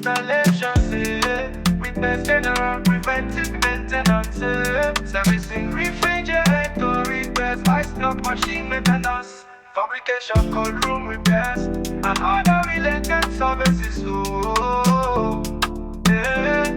installations, with general preventive maintenance, servicing refrigerator repairs, ice block machine maintenance, fabrication cold room repairs, and other related services. Oh, yeah.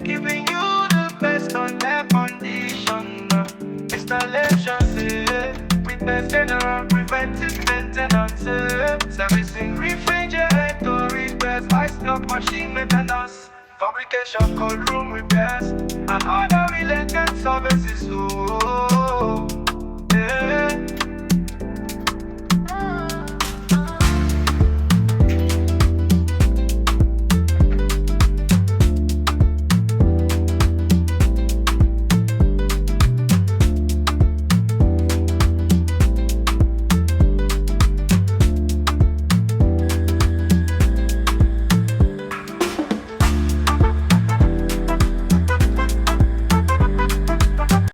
Giving you the best on air condition installations, with best general preventive maintenance, servicing refrigerator repairs, ice block machine maintenance, fabrication cold room repairs, and other related services.